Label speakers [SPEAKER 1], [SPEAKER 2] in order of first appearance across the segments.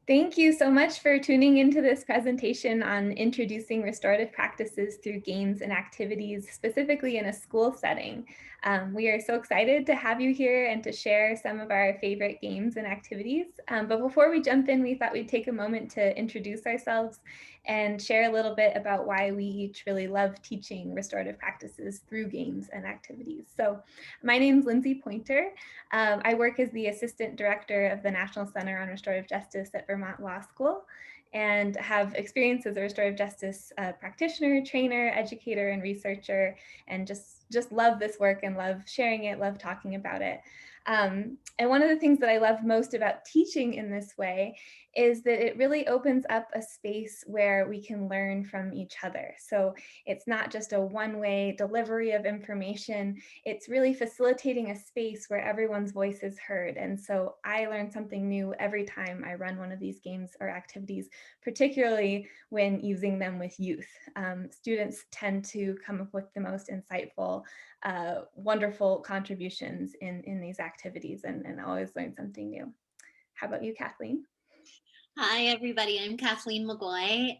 [SPEAKER 1] Thank you so much for tuning into this presentation on introducing restorative practices through games and activities, specifically in a school setting. We are so excited to have you here and to share some of our favorite games and activities. But before we jump in, we thought we'd take a moment to introduce ourselves and share a little bit about why we each really love teaching restorative practices through games and activities. So my name is Lindsay Pointer. I work as the Assistant Director of the National Center on Restorative Justice at Vermont Law School and have experience as a restorative justice practitioner, trainer, educator, and researcher, and just love this work and love sharing it, love talking about it. And one of the things that I love most about teaching in this way is that it really opens up a space where we can learn from each other. So it's not just a one-way delivery of information, it's really facilitating a space where everyone's voice is heard. And so I learn something new every time I run one of these games or activities, particularly when using them with youth. Students tend to come up with the most insightful, wonderful contributions in these activities and always learn something new. How about you, Kathleen?
[SPEAKER 2] Hi, everybody. I'm Kathleen McGoy.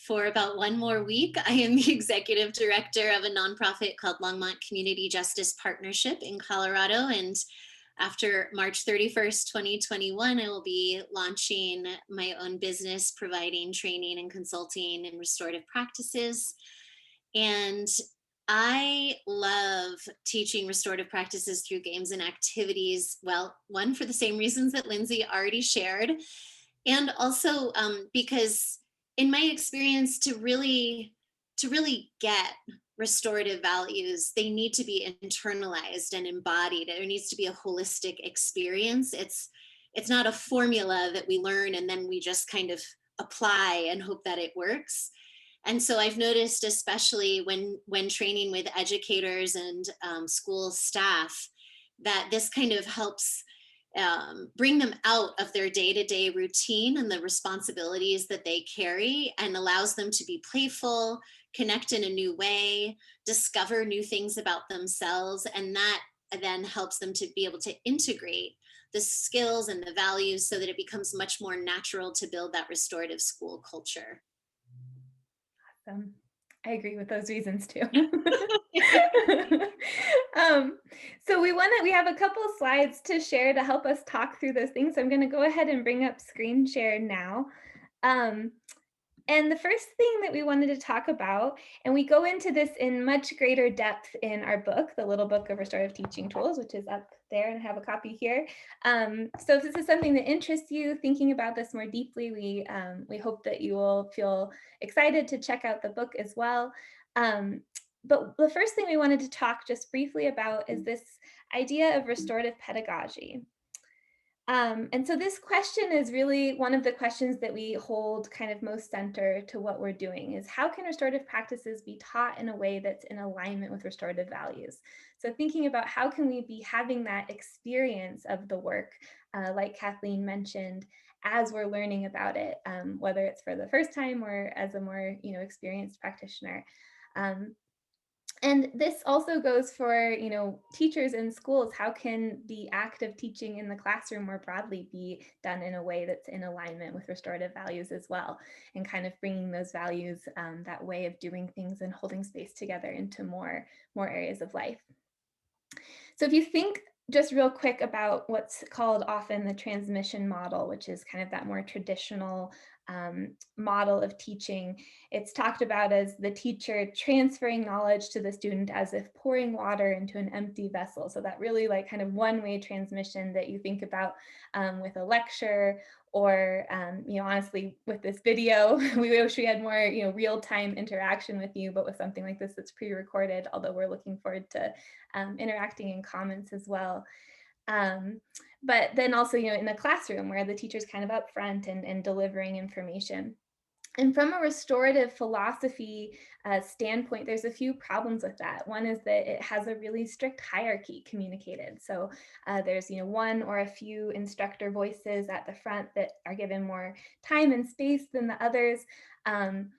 [SPEAKER 2] For about one more week, I am the executive director of a nonprofit called Longmont Community Justice Partnership in Colorado. And after March 31st, 2021, I will be launching my own business providing training and consulting in restorative practices. And I love teaching restorative practices through games and activities. Well, one, for the same reasons that Lindsay already shared, and also because in my experience, to really get restorative values, they need to be internalized and embodied. There needs to be a holistic experience. It's not a formula that we learn and then we just kind of apply and hope that it works. And so I've noticed, especially when training with educators and school staff, that this kind of helps bring them out of their day-to-day routine and the responsibilities that they carry, and allows them to be playful, connect in a new way, discover new things about themselves, and that then helps them to be able to integrate the skills and the values so that it becomes much more natural to build that restorative school culture.
[SPEAKER 1] I agree with those reasons too. um, so we have a couple of slides to share to help us talk through those things. So I'm going to go ahead and bring up screen share now. Um, and the first thing that we wanted to talk about, and we go into this in much greater depth in our book, The Little Book of Restorative Teaching Tools, which is up there, and I have a copy here. So if this is something that interests you, thinking about this more deeply, we hope that you will feel excited to check out the book as well. But the first thing we wanted to talk just briefly about is this idea of restorative pedagogy. And so this question is really one of the questions that we hold kind of most center to what we're doing, is how can restorative practices be taught in a way that's in alignment with restorative values? So thinking about how can we be having that experience of the work, like Kathleen mentioned, as we're learning about it, whether it's for the first time or as a more experienced practitioner. Um, and this also goes for, teachers in schools. How can the act of teaching in the classroom more broadly be done in a way that's in alignment with restorative values as well, and kind of bringing those values, that way of doing things and holding space together into more areas of life. So if you think just real quick about what's called often the transmission model, which is kind of that more traditional model of teaching, it's talked about as the teacher transferring knowledge to the student as if pouring water into an empty vessel. So that really like kind of one-way transmission that you think about with a lecture, or honestly with this video. We wish we had more real-time interaction with you, but with something like this that's pre-recorded, although we're looking forward to interacting in comments as well. But then also, in the classroom where the teacher's kind of up front and delivering information. And from a restorative philosophy standpoint, there's a few problems with that. One is that it has a really strict hierarchy communicated. So there's one or a few instructor voices at the front that are given more time and space than the others, and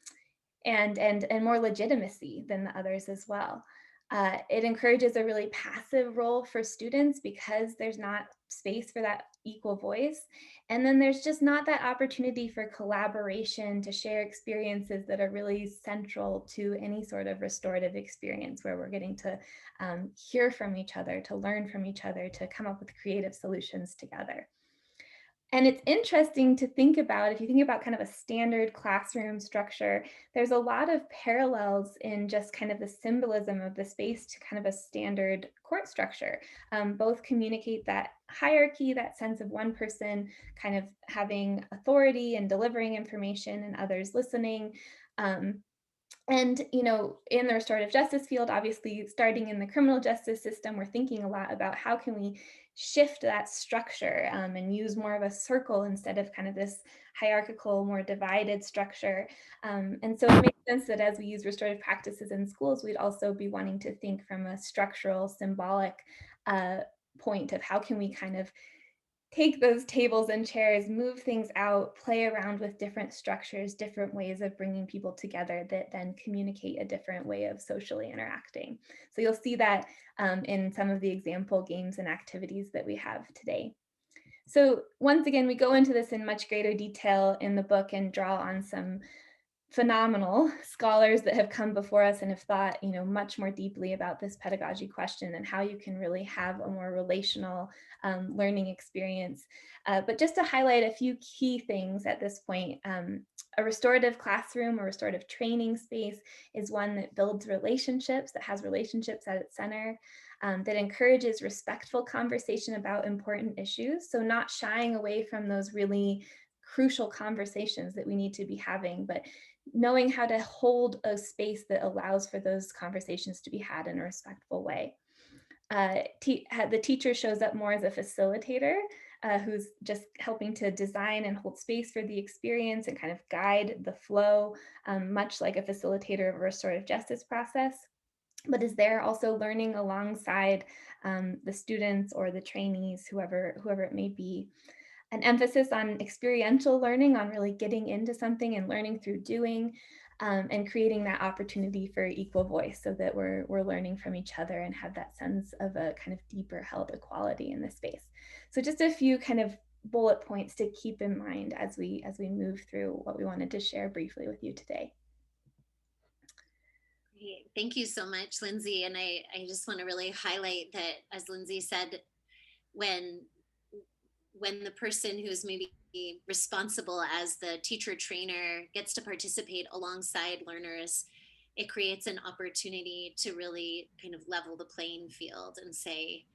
[SPEAKER 1] more legitimacy than the others as well. It encourages a really passive role for students because there's not space for that equal voice. And then there's just not that opportunity for collaboration to share experiences that are really central to any sort of restorative experience where we're getting to hear from each other, to learn from each other, to come up with creative solutions together. And it's interesting to think about, if you think about kind of a standard classroom structure, there's a lot of parallels in just kind of the symbolism of the space to kind of a standard court structure. Both communicate that hierarchy, that sense of one person kind of having authority and delivering information and others listening. Um, and, in the restorative justice field, obviously, starting in the criminal justice system, we're thinking a lot about how can we shift that structure and use more of a circle instead of kind of this hierarchical, more divided structure. And so it makes sense that as we use restorative practices in schools, we'd also be wanting to think from a structural, symbolic uh, point of how can we kind of take those tables and chairs, move things out, play around with different structures, different ways of bringing people together that then communicate a different way of socially interacting. So you'll see that in some of the example games and activities that we have today. So once again, we go into this in much greater detail in the book and draw on some phenomenal scholars that have come before us and have thought, much more deeply about this pedagogy question and how you can really have a more relational learning experience. But just to highlight a few key things at this point, a restorative classroom or restorative training space is one that builds relationships, that has relationships at its center, that encourages respectful conversation about important issues. So not shying away from those really crucial conversations that we need to be having, but knowing how to hold a space that allows for those conversations to be had in a respectful way. The teacher shows up more as a facilitator who's just helping to design and hold space for the experience and kind of guide the flow, much like a facilitator of a restorative justice process, but is there also learning alongside the students or the trainees, whoever it may be. An emphasis on experiential learning, on really getting into something and learning through doing, and creating that opportunity for equal voice so that we're learning from each other and have that sense of a kind of deeper held equality in this space. So just a few kind of bullet points to keep in mind as we move through what we wanted to share briefly with you today.
[SPEAKER 2] Great. Thank you so much, Lindsay. And I just want to really highlight that, as Lindsay said, when when the person who's maybe responsible as the teacher trainer gets to participate alongside learners, it creates an opportunity to really kind of level the playing field and say,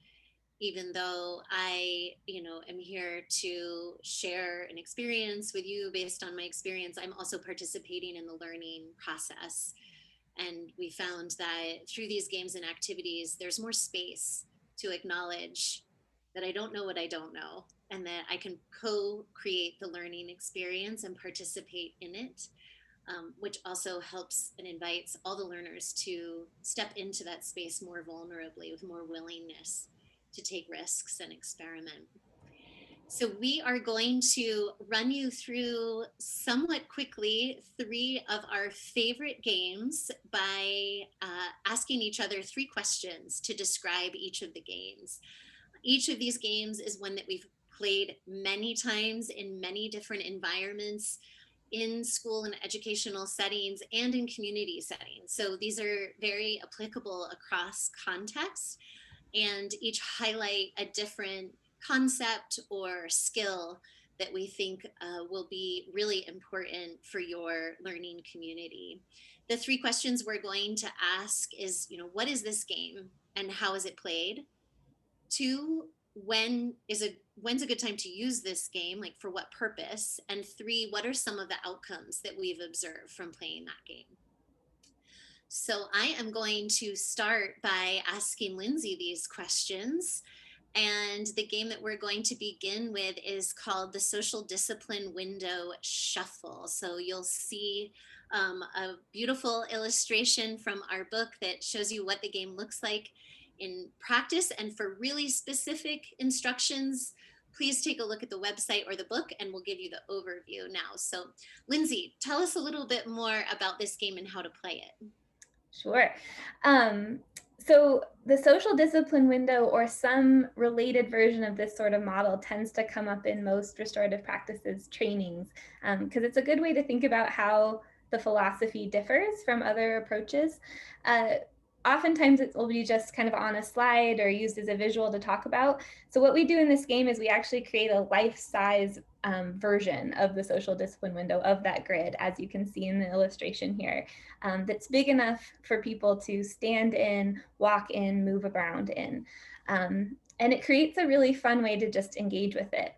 [SPEAKER 2] even though I, am here to share an experience with you based on my experience, I'm also participating in the learning process. And we found that through these games and activities, there's more space to acknowledge that I don't know what I don't know, and that I can co create the learning experience and participate in it, which also helps and invites all the learners to step into that space more vulnerably with more willingness to take risks and experiment. So, we are going to run you through somewhat quickly three of our favorite games by asking each other three questions to describe each of the games. Each of these games is one that we've played many times in many different environments, in school and educational settings and in community settings. So these are very applicable across contexts, and each highlight a different concept or skill that we think will be really important for your learning community. The three questions we're going to ask is, what is this game and how is it played? Two, when's a good time to use this game, like for what purpose? And three, what are some of the outcomes that we've observed from playing that game? So I am going to start by asking Lindsay these questions. And the game that we're going to begin with is called the Social Discipline Window Shuffle. So you'll see a beautiful illustration from our book that shows you what the game looks like in practice. And for really specific instructions, please take a look at the website or the book and we'll give you the overview now. So, Lindsay, tell us a little bit more about this game and how to play it.
[SPEAKER 1] Sure. Um, So the social discipline window or some related version of this sort of model tends to come up in most restorative practices trainings, because it's a good way to think about how the philosophy differs from other approaches. Uh, Oftentimes it will be just kind of on a slide or used as a visual to talk about. So what we do in this game is we actually create a life-size version of the social discipline window of that grid, as you can see in the illustration here, that's big enough for people to stand in, walk in, move around in. And it creates a really fun way to just engage with it.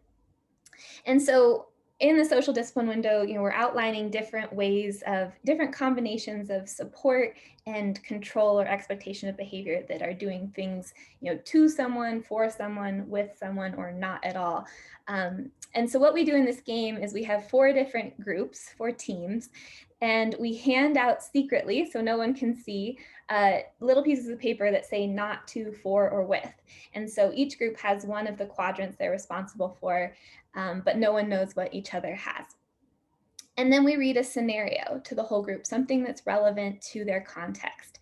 [SPEAKER 1] And so in the social discipline window, we're outlining different ways of different combinations of support and control or expectation of behavior that are doing things, to someone, for someone, with someone, or not at all. And so what we do in this game is we have 4 different groups, 4 teams, and we hand out secretly, so no one can see, little pieces of paper that say not to, for, or with. And so each group has one of the quadrants they're responsible for, but no one knows what each other has. And then we read a scenario to the whole group, something that's relevant to their context.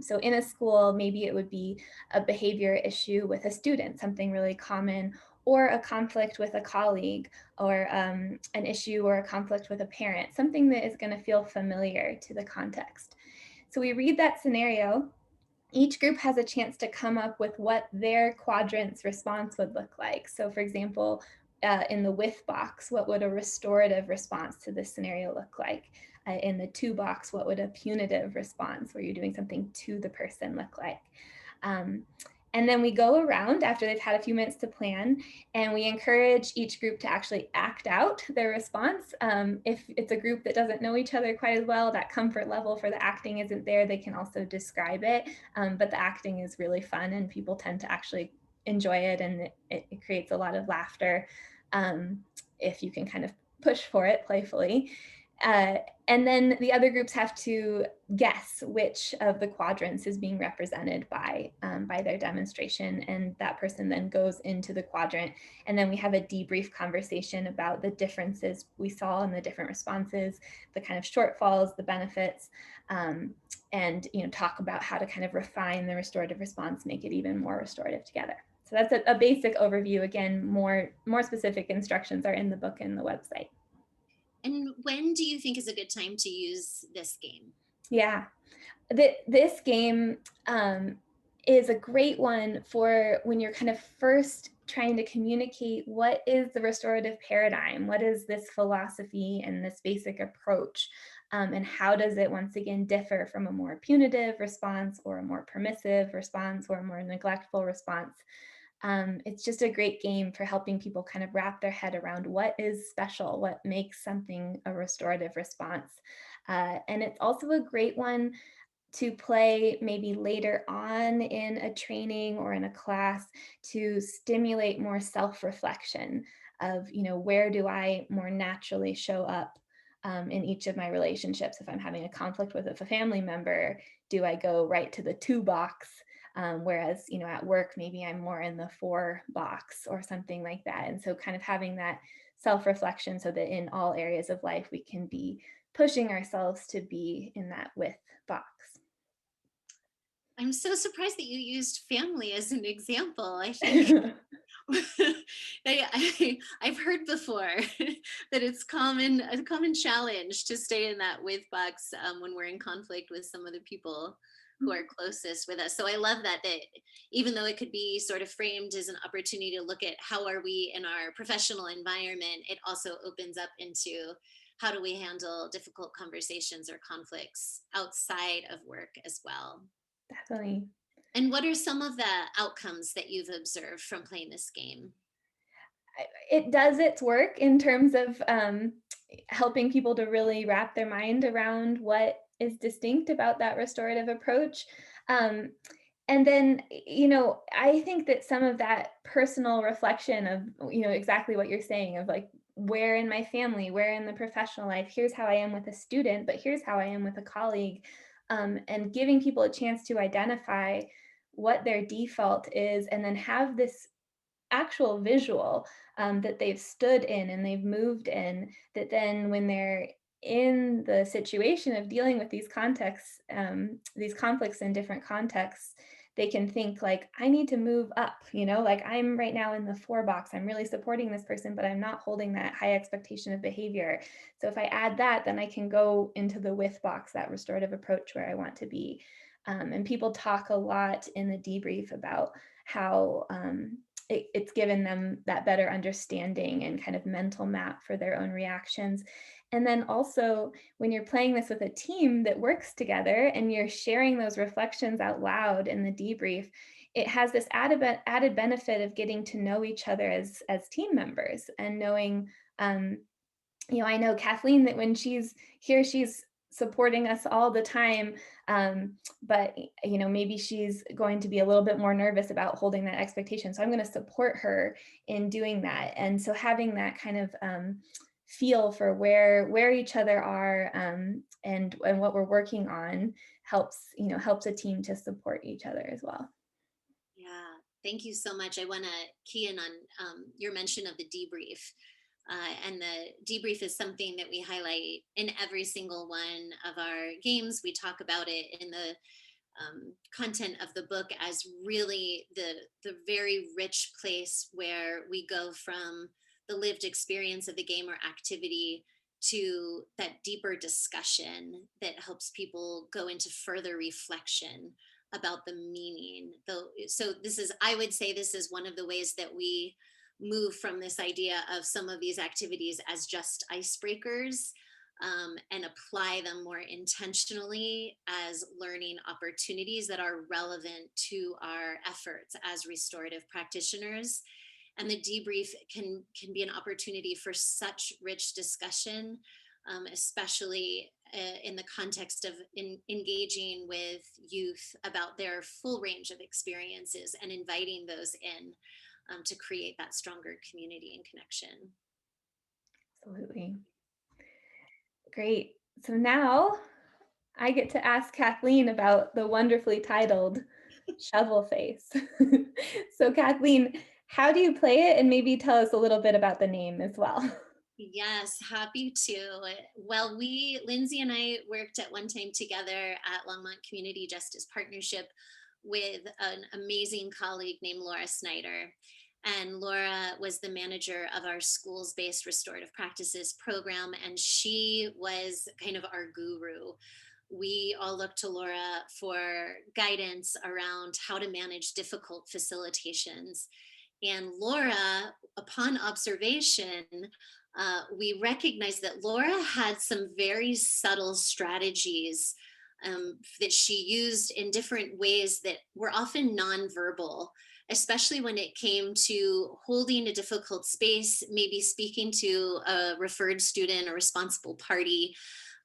[SPEAKER 1] So in a school, maybe it would be a behavior issue with a student, something really common, or a conflict with a colleague, or an issue or a conflict with a parent, something that is going to feel familiar to the context. So we read that scenario. Each group has a chance to come up with what their quadrant's response would look like. So for example, in the with box, what would a restorative response to this scenario look like? In the to box, what would a punitive response where you're doing something to the person look like? Um, and then we go around after they've had a few minutes to plan, and we encourage each group to actually act out their response. If it's a group that doesn't know each other quite as well, that comfort level for the acting isn't there, they can also describe it. But the acting is really fun, and people tend to actually enjoy it, and it creates a lot of laughter if you can kind of push for it playfully. Uh, and then the other groups have to guess which of the quadrants is being represented by their demonstration, and that person then goes into the quadrant, and then we have a debrief conversation about the differences we saw in the different responses, the kind of shortfalls, the benefits, and talk about how to kind of refine the restorative response, make it even more restorative together. So that's a basic overview. Again, more specific instructions are in the book and the website.
[SPEAKER 2] And when do you think is a good time to use this game?
[SPEAKER 1] Yeah, this game is a great one for when you're kind of first trying to communicate what is the restorative paradigm, what is this philosophy and this basic approach, and how does it once again differ from a more punitive response or a more permissive response or a more neglectful response. It's just a great game for helping people kind of wrap their head around what is special, what makes something a restorative response. And it's also a great one to play maybe later on in a training or in a class to stimulate more self-reflection of, where do I more naturally show up in each of my relationships? If I'm having a conflict with a family member, do I go right to the to box? Whereas, at work, maybe I'm more in the for box or something like that. And so kind of having that self-reflection so that in all areas of life, we can be pushing ourselves to be in that with box.
[SPEAKER 2] I'm so surprised that you used family as an example. I think I've heard before that it's a common challenge to stay in that with box when we're in conflict with some of the people who are closest with us. So I love that even though it could be sort of framed as an opportunity to look at how are we in our professional environment, it also opens up into how do we handle difficult conversations or conflicts outside of work as well.
[SPEAKER 1] Definitely.
[SPEAKER 2] And what are some of the outcomes that you've observed from playing this game?
[SPEAKER 1] It does its work in terms of helping people to really wrap their mind around what is distinct about that restorative approach. Um, and then, I think that some of that personal reflection of, exactly what you're saying of like, where in my family, where in the professional life, here's how I am with a student, but here's how I am with a colleague, and giving people a chance to identify what their default is and then have this actual visual that they've stood in and they've moved in, that then when they're in the situation of dealing with these contexts, these conflicts in different contexts, they can think like, I need to move up, like I'm right now in the 4 box. I'm really supporting this person, but I'm not holding that high expectation of behavior. So if I add that, then I can go into the with box, that restorative approach where I want to be. And people talk a lot in the debrief about how it's given them that better understanding and kind of mental map for their own reactions. And then also, when you're playing this with a team that works together and you're sharing those reflections out loud in the debrief, it has this added benefit of getting to know each other as team members and knowing, um, I know Kathleen, that when she's here, she's supporting us all the time. But maybe she's going to be a little bit more nervous about holding that expectation. So I'm going to support her in doing that. And so having that kind of feel for where each other are, and what we're working on helps a team to support each other as well.
[SPEAKER 2] Yeah, thank you so much. I want to key in on your mention of the debrief. And the debrief is something that we highlight in every single one of our games. We talk about it in the content of the book as really the very rich place where we go from the lived experience of the game or activity to that deeper discussion that helps people go into further reflection about the meaning. Though, so this is, I would say, this is one of the ways that we move from this idea of some of these activities as just icebreakers, and apply them more intentionally as learning opportunities that are relevant to our efforts as restorative practitioners. And the debrief can be an opportunity for such rich discussion, especially in the context of engaging with youth about their full range of experiences and inviting those in, to create that stronger community and connection.
[SPEAKER 1] Absolutely. Great. So now I get to ask Kathleen about the wonderfully titled Shovel Face. So, Kathleen, how do you play it? And maybe tell us a little bit about the name as well.
[SPEAKER 2] Yes, happy to. Well, Lindsay and I worked at one time together at Longmont Community Justice Partnership with an amazing colleague named Laura Snyder. And Laura was the manager of our schools based restorative practices program, and she was kind of our guru. We all looked to Laura for guidance around how to manage difficult facilitations. And Laura, upon observation, we recognized that Laura had some very subtle strategies, that she used in different ways that were often nonverbal, especially when it came to holding a difficult space, maybe speaking to a referred student or responsible party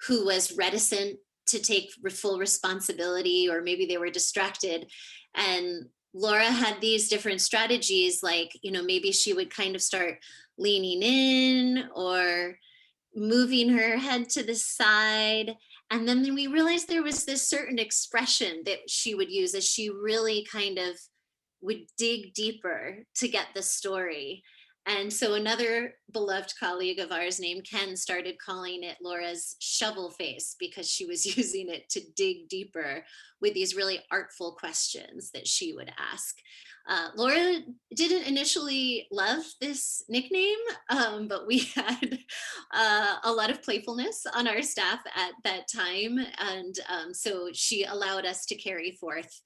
[SPEAKER 2] who was reticent to take full responsibility, or maybe they were distracted. And Laura had these different strategies, like, maybe she would kind of start leaning in or moving her head to the side. And then we realized there was this certain expression that she would use as she really kind of would dig deeper to get the story. And so another beloved colleague of ours named Ken started calling it Laura's shovel face, because she was using it to dig deeper with these really artful questions that she would ask. Laura didn't initially love this nickname, but we had a lot of playfulness on our staff at that time. And so she allowed us to carry forth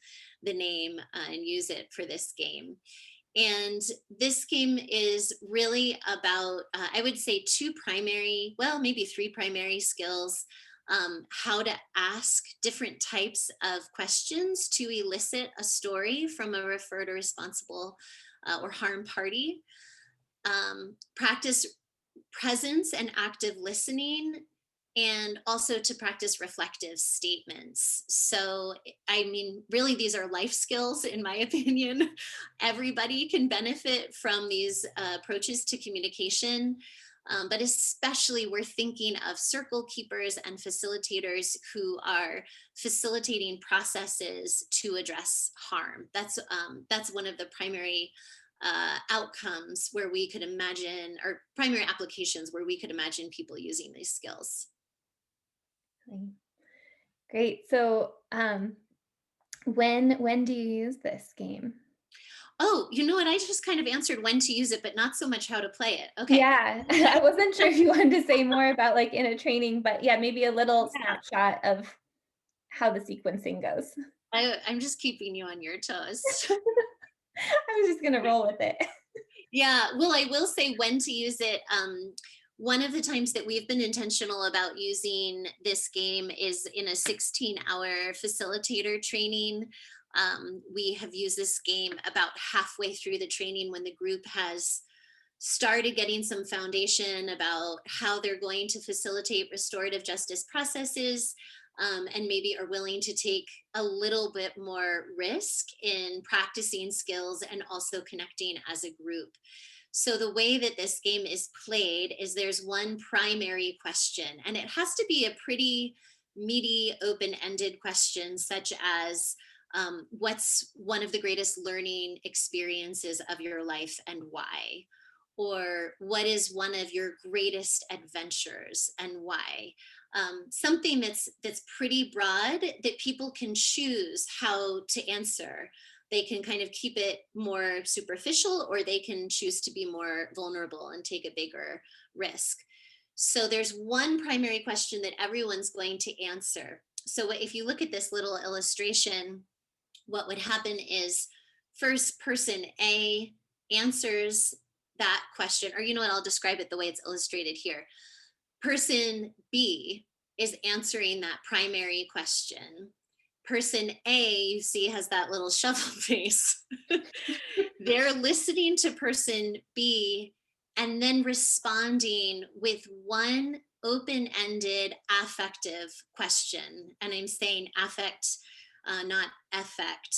[SPEAKER 2] the name, and use it for this game. And this game is really about, I would say, two primary, well, maybe three primary skills: how to ask different types of questions to elicit a story from a referred or responsible or harm party, practice presence and active listening, and also to practice reflective statements. So, I mean, really, these are life skills, in my opinion. Everybody can benefit from these approaches to communication. But especially, we're thinking of circle keepers and facilitators who are facilitating processes to address harm. That's one of the primary outcomes where we could imagine, or primary applications where we could imagine people using these skills.
[SPEAKER 1] Great. So, When do you use this game?
[SPEAKER 2] Oh, you know what? I just kind of answered when to use it, but not so much how to play it. Okay.
[SPEAKER 1] Yeah, I wasn't sure if you wanted to say more about, like, in a training, but yeah, maybe a little
[SPEAKER 2] Yeah.
[SPEAKER 1] snapshot of how the sequencing goes.
[SPEAKER 2] I'm just keeping you on your toes.
[SPEAKER 1] I was just gonna roll with it.
[SPEAKER 2] Yeah, well, I will say when to use it. One of the times that we've been intentional about using this game is in a 16-hour facilitator training. We have used this game about halfway through the training when the group has started getting some foundation about how they're going to facilitate restorative justice processes, and maybe are willing to take a little bit more risk in practicing skills and also connecting as a group. So, the way that this game is played is there's one primary question, and it has to be a pretty meaty, open ended question, such as what's one of the greatest learning experiences of your life and why? Or what is one of your greatest adventures and why? Something that's pretty broad that people can choose how to answer. They can kind of keep it more superficial, or they can choose to be more vulnerable and take a bigger risk. So there's one primary question that everyone's going to answer. So if you look at this little illustration, what would happen is first person A answers that question, or you know what, I'll describe it the way it's illustrated here. Person B is answering that primary question. Person A, you see, has that little shovel face. They're listening to person B and then responding with one open ended affective question. And I'm saying affect, not effect,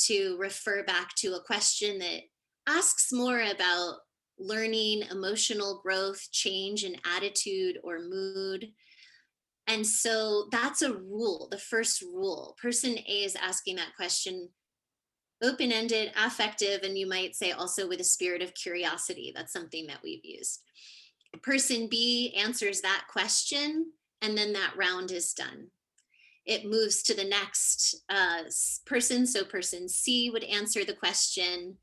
[SPEAKER 2] to refer back to a question that asks more about learning, emotional growth, change in attitude or mood. And so that's a rule, the first rule. Person A is asking that question open ended, affective, and you might say also with a spirit of curiosity. That's something that we've used. Person B answers that question, and then that round is done. It moves to the next person. So person C would answer the question,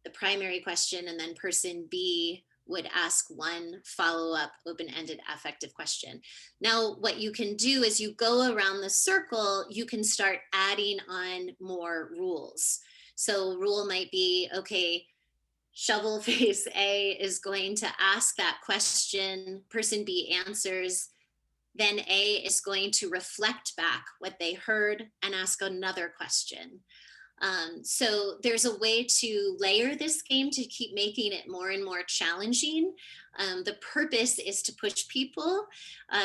[SPEAKER 2] the primary question, and then person B would ask one follow up open ended affective question. Now, what you can do is you go around the circle, you can start adding on more rules. So, rule might be okay, shovel face A is going to ask that question, person B answers, then A is going to reflect back what they heard and ask another question. So there's a way to layer this game to keep making it more and more challenging. The purpose is to push people.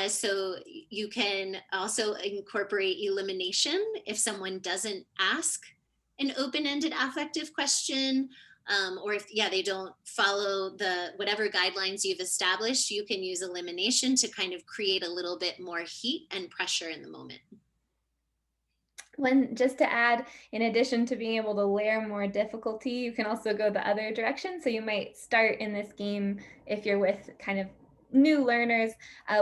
[SPEAKER 2] So you can also incorporate elimination if someone doesn't ask an open-ended affective question, or if they don't follow the whatever guidelines you've established, you can use elimination to kind of create a little bit more heat and pressure in the moment.
[SPEAKER 1] When just to add, in addition to being able to layer more difficulty, you can also go the other direction. So you might start in this game if you're with kind of new learners,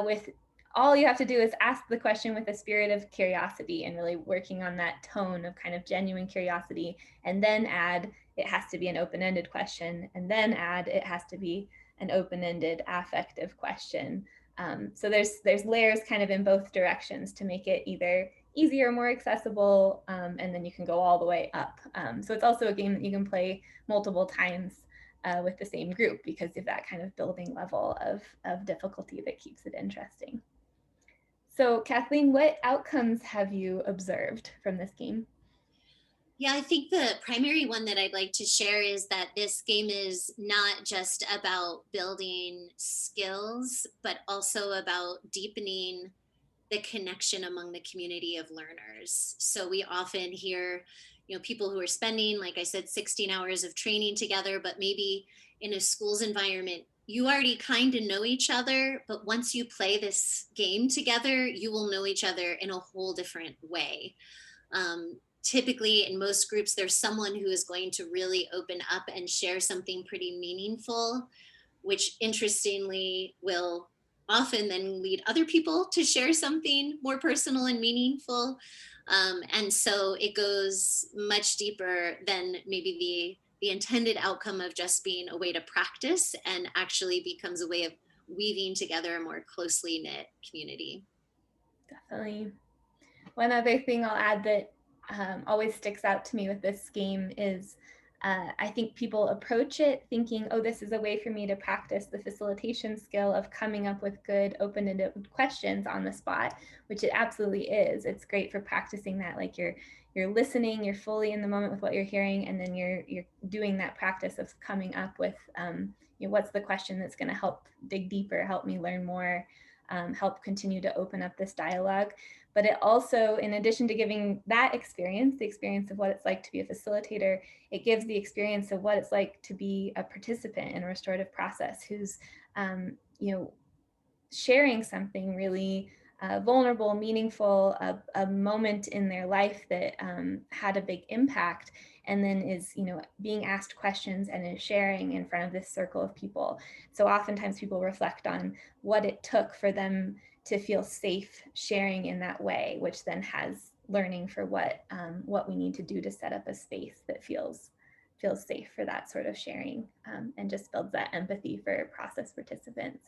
[SPEAKER 1] with all you have to do is ask the question with a spirit of curiosity and really working on that tone of kind of genuine curiosity, and then add it has to be an open-ended question, and then add it has to be an open-ended affective question. So there's layers kind of in both directions to make it either easier, more accessible, and then you can go all the way up. So it's also a game that you can play multiple times with the same group because of that kind of building level of difficulty that keeps it interesting. So Kathleen, what outcomes have you observed from this game?
[SPEAKER 2] Yeah, I think the primary one that I'd like to share is that this game is not just about building skills, but also about deepening the connection among the community of learners. So we often hear, people who are spending, like I said, 16 hours of training together, but maybe in a school's environment, you already kind of know each other, but once you play this game together, you will know each other in a whole different way. Typically, in most groups, there's someone who is going to really open up and share something pretty meaningful, which interestingly will often then lead other people to share something more personal and meaningful. And so it goes much deeper than maybe the intended outcome of just being a way to practice, and actually becomes a way of weaving together a more closely knit community.
[SPEAKER 1] Definitely. One other thing I'll add that always sticks out to me with this game is I think people approach it thinking, oh, this is a way for me to practice the facilitation skill of coming up with good open-ended questions on the spot, which it absolutely is. It's great for practicing that, like you're listening, you're fully in the moment with what you're hearing, and then you're doing that practice of coming up with what's the question that's going to help dig deeper, help me learn more, help continue to open up this dialogue. But it also, in addition to giving that experience, the experience of what it's like to be a facilitator, it gives the experience of what it's like to be a participant in a restorative process who's, you know, sharing something really vulnerable, meaningful, a moment in their life that had a big impact, and then is, being asked questions and is sharing in front of this circle of people. So oftentimes people reflect on what it took for them to feel safe sharing in that way, which then has learning for what we need to do to set up a space that feels safe for that sort of sharing, and just builds that empathy for process participants.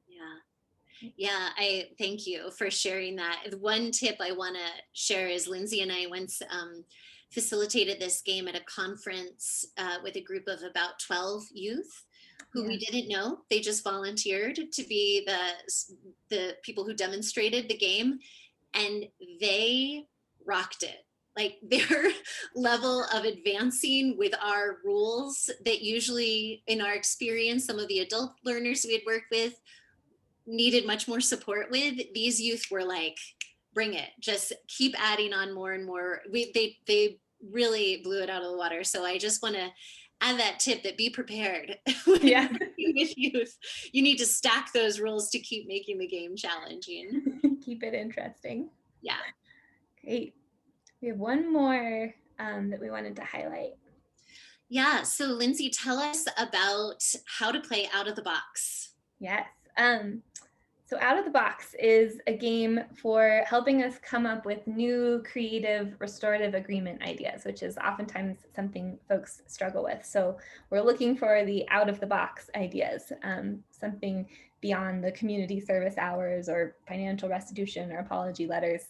[SPEAKER 2] Yeah. Yeah, I thank you for sharing that. One tip I want to share is Lindsay and I once facilitated this game at a conference with a group of about 12 youth who
[SPEAKER 1] Yeah.
[SPEAKER 2] we didn't know. They just volunteered to be the people who demonstrated the game, and they rocked it. Like their level of advancing with our rules that usually in our experience, some of the adult learners we had worked with needed much more support with, these youth were like, bring it, just keep adding on more and more. They really blew it out of the water. So I just want to add that tip, that be prepared when
[SPEAKER 1] Yeah.
[SPEAKER 2] working with youth. You need to stack those rules to keep making the game challenging.
[SPEAKER 1] Keep it interesting.
[SPEAKER 2] Yeah.
[SPEAKER 1] Great. We have one more that we wanted to highlight.
[SPEAKER 2] Yeah. So Lindsay, tell us about how to play out of the box.
[SPEAKER 1] Yes. So Out of the Box is a game for helping us come up with new creative restorative agreement ideas, which is oftentimes something folks struggle with. So we're looking for the out of the box ideas, something beyond the community service hours or financial restitution or apology letters.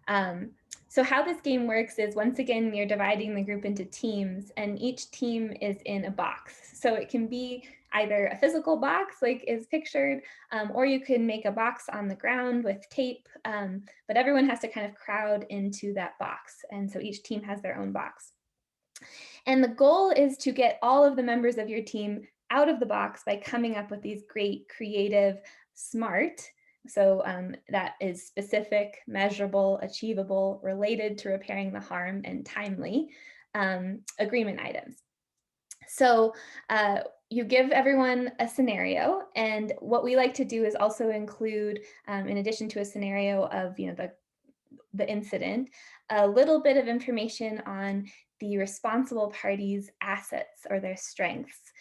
[SPEAKER 1] Um, so how this game works is, once again, you're dividing the group into teams, and each team is in a box. So it can be either a physical box like is pictured, or you can make a box on the ground with tape, but everyone has to kind of crowd into that box. And so each team has their own box. And the goal is to get all of the members of your team out of the box by coming up with these great, creative, smart, so that is specific, measurable, achievable, related to repairing the harm, and timely agreement items. So you give everyone a scenario, and what we like to do is also include, in addition to a scenario of the incident, a little bit of information on the responsible party's assets or their strengths,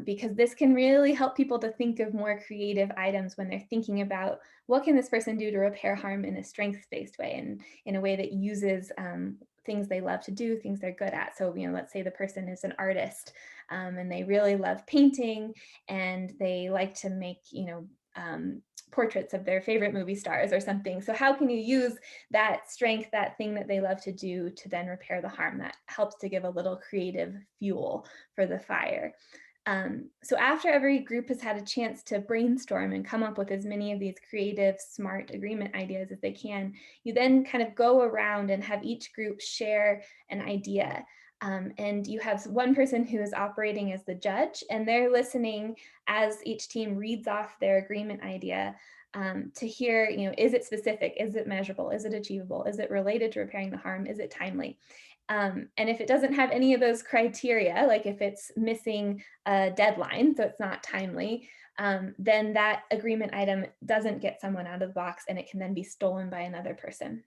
[SPEAKER 1] because this can really help people to think of more creative items when they're thinking about what can this person do to repair harm in a strengths-based way, and in a way that uses things they love to do, things they're good at. So, let's say the person is an artist, and they really love painting, and they like to make, portraits of their favorite movie stars or something. So how can you use that strength, that thing that they love to do, to then repair the harm? That helps to give a little creative fuel for the fire. So after every group has had a chance to brainstorm and come up with as many of these creative, smart agreement ideas as they can, you then kind of go around and have each group share an idea. And you have one person who is operating as the judge, and they're listening as each team reads off their agreement idea, to hear, is it specific? Is it measurable? Is it achievable? Is it related to repairing the harm? Is it timely? And if it doesn't have any of those criteria, like if it's missing a deadline, so it's not timely, then that agreement item doesn't get someone out of the box, and it can then be stolen by another person.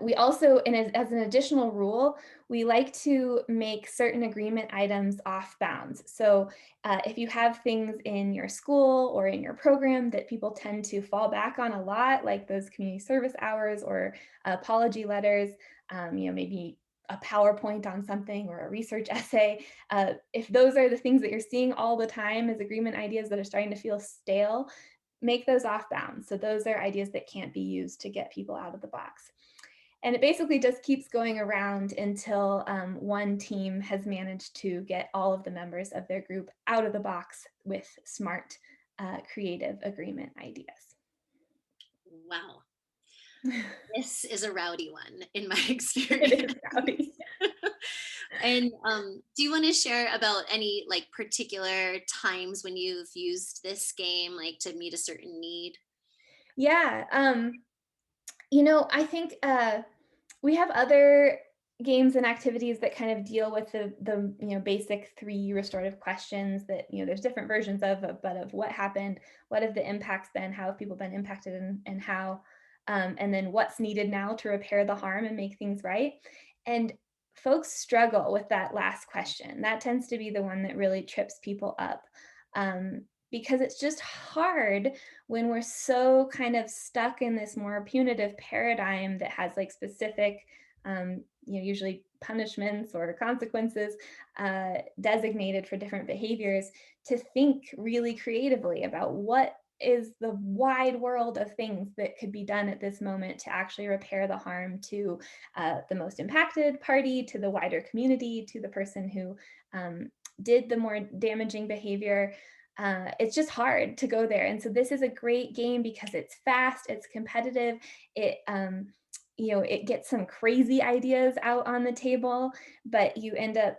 [SPEAKER 1] We also, and as an additional rule, we like to make certain agreement items off bounds. So if you have things in your school or in your program that people tend to fall back on a lot, like those community service hours or apology letters, maybe a PowerPoint on something or a research essay, if those are the things that you're seeing all the time as agreement ideas that are starting to feel stale, make those off bounds. So those are ideas that can't be used to get people out of the box. And it basically just keeps going around until one team has managed to get all of the members of their group out of the box with smart, creative agreement ideas.
[SPEAKER 2] Wow. This is a rowdy one in my
[SPEAKER 1] It
[SPEAKER 2] experience.
[SPEAKER 1] is rowdy.
[SPEAKER 2] And do you want to share about any like particular times when you've used this game like to meet a certain need?
[SPEAKER 1] Yeah. I think we have other games and activities that kind of deal with the basic three restorative questions that there's different versions but of what happened, what have the impacts been, how have people been impacted, and how, and then what's needed now to repair the harm and make things right. And folks struggle with that last question. That tends to be the one that really trips people up. Because it's just hard when we're so kind of stuck in this more punitive paradigm that has like specific, usually punishments or consequences designated for different behaviors, to think really creatively about what is the wide world of things that could be done at this moment to actually repair the harm to the most impacted party, to the wider community, to the person who did the more damaging behavior. It's just hard to go there. And so this is a great game because it's fast, it's competitive, it gets some crazy ideas out on the table, but you end up,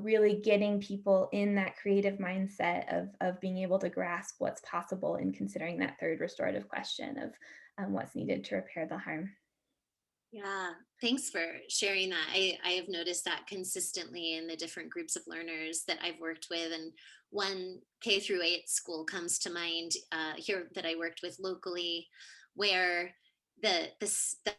[SPEAKER 1] really getting people in that creative mindset of being able to grasp what's possible in considering that third restorative question of what's needed to repair the harm.
[SPEAKER 2] Yeah, thanks for sharing that. I have noticed that consistently in the different groups of learners that I've worked with. And one K through 8 school comes to mind here that I worked with locally, where the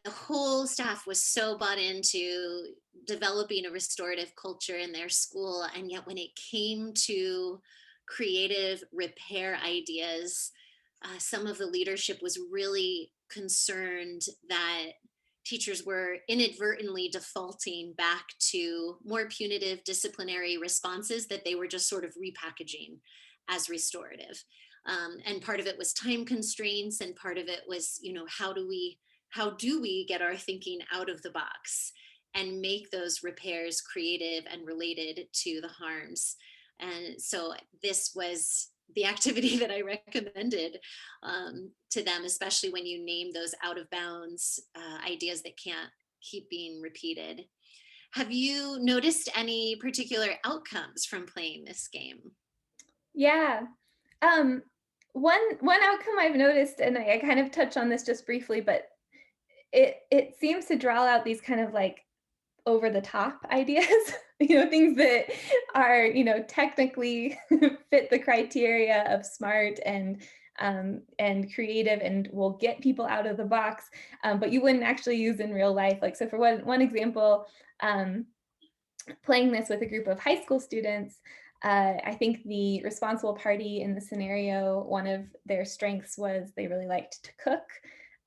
[SPEAKER 2] whole staff was so bought into developing a restorative culture in their school, and yet when it came to creative repair ideas, some of the leadership was really concerned that teachers were inadvertently defaulting back to more punitive disciplinary responses that they were just sort of repackaging as restorative. And part of it was time constraints, and part of it was, how do we get our thinking out of the box and make those repairs creative and related to the harms. And so this was the activity that I recommended to them, especially when you name those out of bounds ideas that can't keep being repeated. Have you noticed any particular outcomes from playing this game?
[SPEAKER 1] Yeah. Um, one outcome I've noticed, and I kind of touch on this just briefly, but it seems to draw out these kind of like over the top ideas, things that are, technically fit the criteria of smart and creative and will get people out of the box, but you wouldn't actually use in real life. Like, so for one example, um, playing this with a group of high school students, I think the responsible party in the scenario, one of their strengths was they really liked to cook.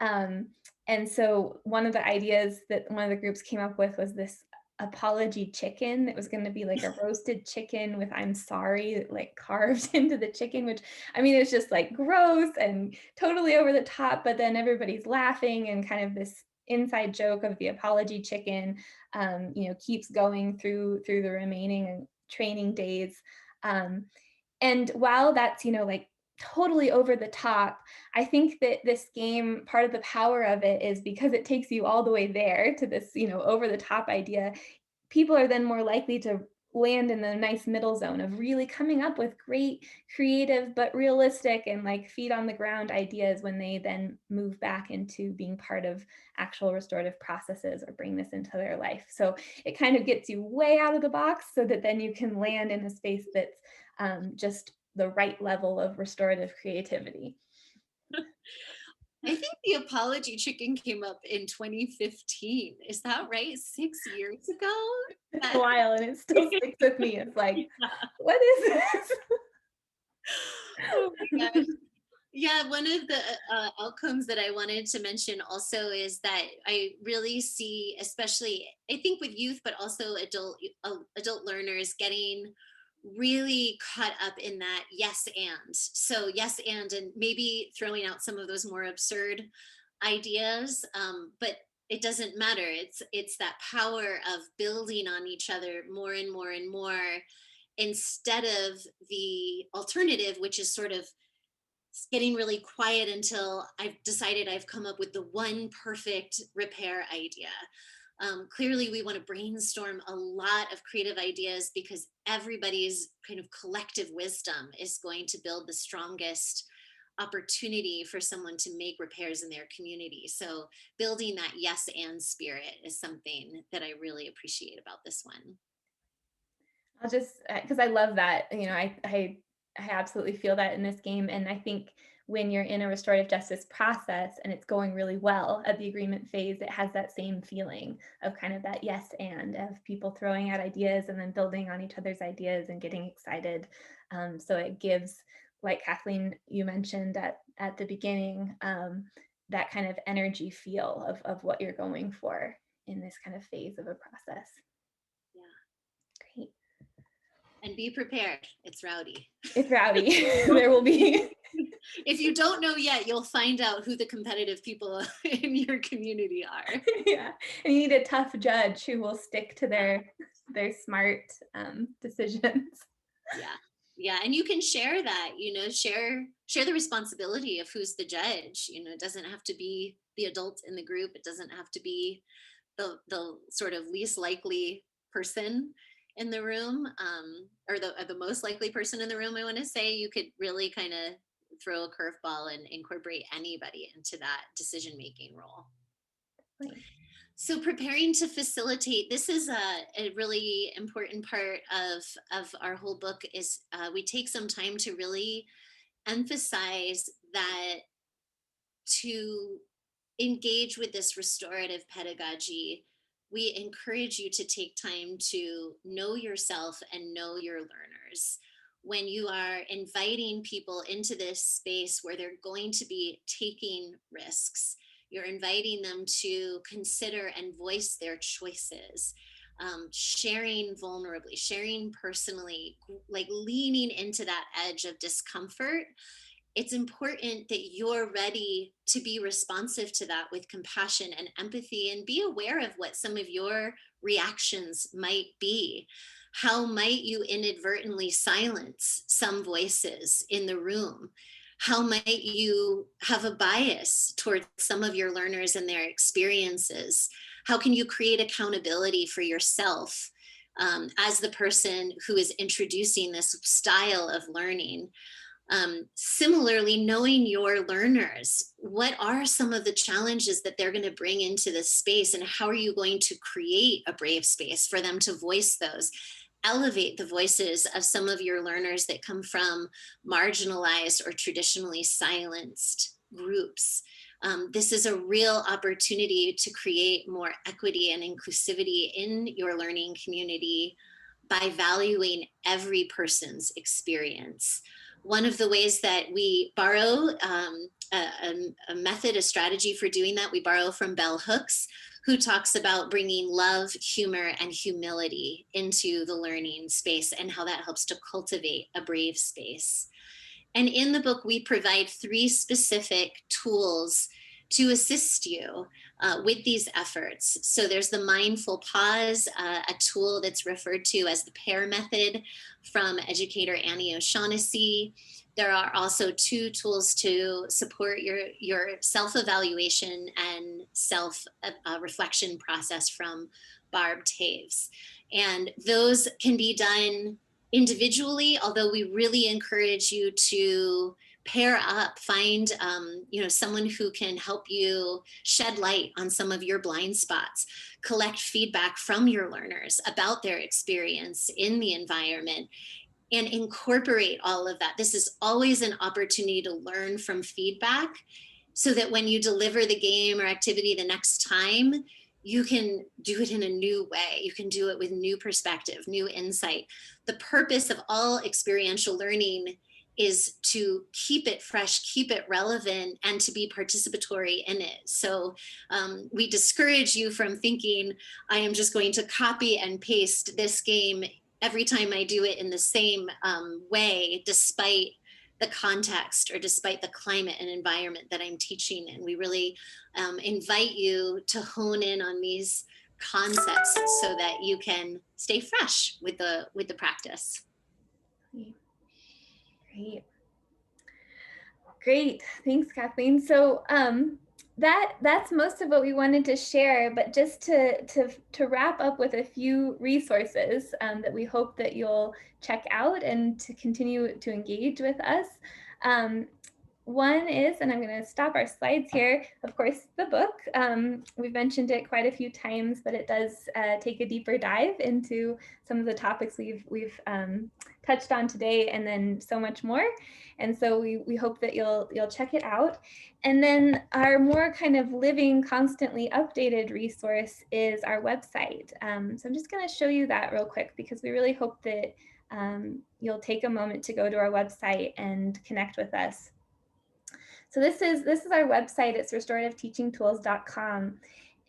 [SPEAKER 1] Um, and so one of the ideas that one of the groups came up with was this apology chicken that was going to be like a roasted chicken with "I'm sorry" like carved into the chicken, which, I mean, it's just like gross and totally over the top, but then everybody's laughing and kind of this inside joke of the apology chicken, keeps going through the remaining training days. Um, and while that's, like totally over the top, I think that this game, part of the power of it is because it takes you all the way there to this, over the top idea. People are then more likely to land in the nice middle zone of really coming up with great creative but realistic and like feet on the ground ideas when they then move back into being part of actual restorative processes or bring this into their life. So it kind of gets you way out of the box so that then you can land in a space that's just the right level of restorative creativity.
[SPEAKER 2] I think the apology chicken came up in 2015. Is that right? 6 years ago?
[SPEAKER 1] It's a
[SPEAKER 2] That,
[SPEAKER 1] while and it still sticks with me. It's like,
[SPEAKER 2] yeah.
[SPEAKER 1] what is this?
[SPEAKER 2] Oh my gosh. Yeah, one of the outcomes that I wanted to mention also is that I really see, especially I think with youth, but also adult learners getting really caught up in that yes and. So yes and maybe throwing out some of those more absurd ideas, but it doesn't matter. It's that power of building on each other more and more and more instead of the alternative, which is sort of getting really quiet until I've decided I've come up with the one perfect repair idea. Clearly, we want to brainstorm a lot of creative ideas because everybody's kind of collective wisdom is going to build the strongest opportunity for someone to make repairs in their community. So, building that yes and spirit is something that I really appreciate about this one.
[SPEAKER 1] I'll just because I love that. I absolutely feel that in this game, and I think when you're in a restorative justice process and it's going really well at the agreement phase, it has that same feeling of kind of that yes and of people throwing out ideas and then building on each other's ideas and getting excited. So it gives, like Kathleen, you mentioned at the beginning, that kind of energy feel of what you're going for in this kind of phase of a process.
[SPEAKER 2] Yeah.
[SPEAKER 1] Great.
[SPEAKER 2] And be prepared. It's rowdy.
[SPEAKER 1] It's rowdy. There will be.
[SPEAKER 2] If you don't know yet, you'll find out who the competitive people in your community are.
[SPEAKER 1] Yeah, and you need a tough judge who will stick to their smart decisions.
[SPEAKER 2] Yeah. Yeah. And you can share that, share the responsibility of who's the judge. It doesn't have to be the adult in the group. It doesn't have to be the sort of least likely person in the room, or the most likely person in the room. I want to say you could really kind of throw a curveball and incorporate anybody into that decision making role.
[SPEAKER 1] Right.
[SPEAKER 2] So preparing to facilitate, this is a really important part of our whole book is we take some time to really emphasize that to engage with this restorative pedagogy, we encourage you to take time to know yourself and know your learners. When you are inviting people into this space where they're going to be taking risks, you're inviting them to consider and voice their choices, sharing vulnerably, sharing personally, like leaning into that edge of discomfort. It's important that you're ready to be responsive to that with compassion and empathy and be aware of what some of your reactions might be. How might you inadvertently silence some voices in the room? How might you have a bias towards some of your learners and their experiences? How can you create accountability for yourself as the person who is introducing this style of learning? Similarly, knowing your learners, what are some of the challenges that they're going to bring into this space, and how are you going to create a brave space for them to voice those? Elevate the voices of some of your learners that come from marginalized or traditionally silenced groups. This is a real opportunity to create more equity and inclusivity in your learning community by valuing every person's experience. One of the ways that we borrow a method, a strategy for doing that, we borrow from Bell Hooks, who talks about bringing love, humor, and humility into the learning space and how that helps to cultivate a brave space. And in the book, we provide 3 specific tools to assist you with these efforts. So there's the mindful pause, a tool that's referred to as the PAIR method from educator Annie O'Shaughnessy. There are also 2 tools to support your self-evaluation and self-reflection process from Barb Taves. And those can be done individually, although we really encourage you to pair up, find someone who can help you shed light on some of your blind spots, collect feedback from your learners about their experience in the environment, and incorporate all of that. This is always an opportunity to learn from feedback so that when you deliver the game or activity the next time, you can do it in a new way. You can do it with new perspective, new insight. The purpose of all experiential learning is to keep it fresh, keep it relevant, and to be participatory in it. So we discourage you from thinking, I am just going to copy and paste this game every time I do it in the same way, despite the context or despite the climate and environment that I'm teaching in. We really invite you to hone in on these concepts so that you can stay fresh with the practice.
[SPEAKER 1] Great. Great. Thanks, Kathleen. So that's most of what we wanted to share, but just to wrap up with a few resources that we hope that you'll check out and to continue to engage with us. One is, and I'm going to stop our slides here, of course, the book. We've mentioned it quite a few times, but it does take a deeper dive into some of the topics we've touched on today, and then so much more. And so we hope that you'll check it out. And then our more kind of living, constantly updated resource is our website. So I'm just going to show you that real quick because we really hope that you'll take a moment to go to our website and connect with us. So this is our website. It's restorativeteachingtools.com,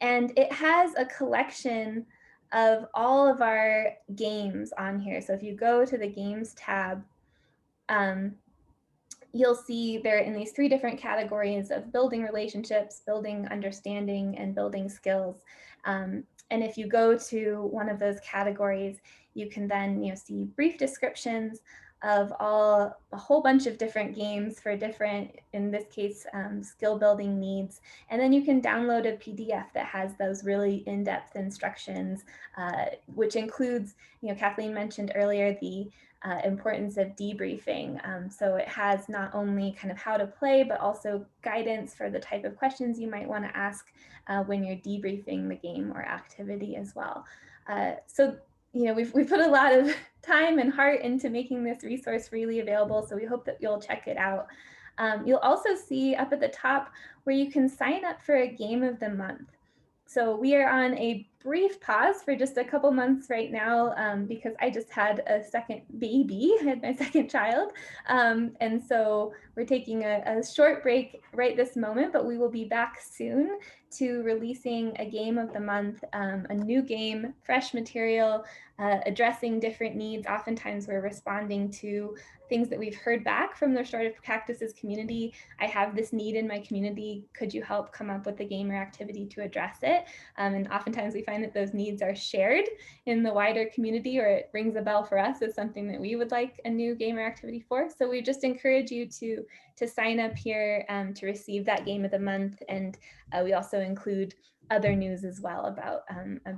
[SPEAKER 1] and it has a collection of all of our games on here. So if you go to the games tab, you'll see they're in these three different categories of building relationships, building understanding, and building skills. And if you go to one of those categories, you can then see brief descriptions of a whole bunch of different games for different, in this case, skill building needs. And then you can download a PDF that has those really in-depth instructions, which includes, Kathleen mentioned earlier, the importance of debriefing. So it has not only kind of how to play, but also guidance for the type of questions you might want to ask when you're debriefing the game or activity as well. So we've put a lot of time and heart into making this resource freely available, so we hope that you'll check it out. You'll also see up at the top where you can sign up for a game of the month. So we are on a brief pause for just a couple months right now because I just had a second baby, I had my second child. And so we're taking a short break right this moment, but we will be back soon to releasing a game of the month, a new game, fresh material, addressing different needs. Oftentimes we're responding to things that we've heard back from the restorative practices community. I have this need in my community. Could you help come up with a game or activity to address it? And oftentimes we find that those needs are shared in the wider community, or it rings a bell for us as something that we would like a new game or activity for. So we just encourage you to sign up here to receive that game of the month. And we also include other news as well about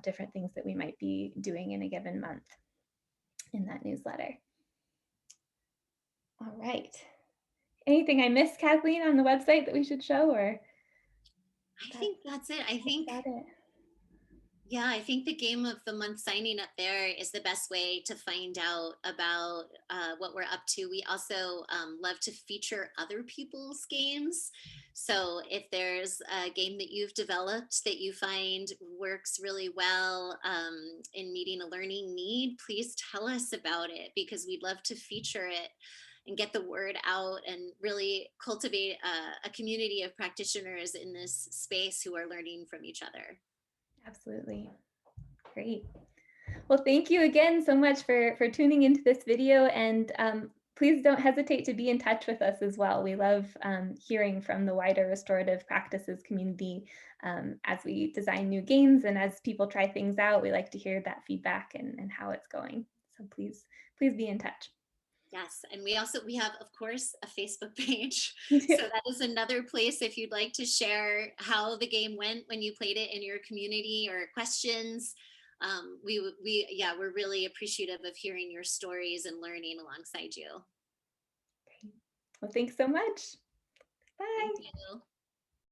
[SPEAKER 1] different things that we might be doing in a given month in that newsletter. All right. Anything I missed, Kathleen, on the website that we should show, or?
[SPEAKER 2] I think that's it. I think
[SPEAKER 1] Got it.
[SPEAKER 2] Yeah, I think the game of the month signing up there is the best way to find out about what we're up to. We also love to feature other people's games. So if there's a game that you've developed that you find works really well in meeting a learning need, please tell us about it because we'd love to feature it and get the word out and really cultivate a community of practitioners in this space who are learning from each other.
[SPEAKER 1] Absolutely. Great. Well, thank you again so much for tuning into this video, and please don't hesitate to be in touch with us as well. We love hearing from the wider restorative practices community as we design new games and as people try things out. We like to hear that feedback and how it's going. So please be in touch.
[SPEAKER 2] Yes, and we have, of course, a Facebook page.
[SPEAKER 1] You too.
[SPEAKER 2] So that is another place if you'd like to share how the game went when you played it in your community or questions. We're really appreciative of hearing your stories and learning alongside you.
[SPEAKER 1] Well, thanks so much. Bye.
[SPEAKER 2] Thank you.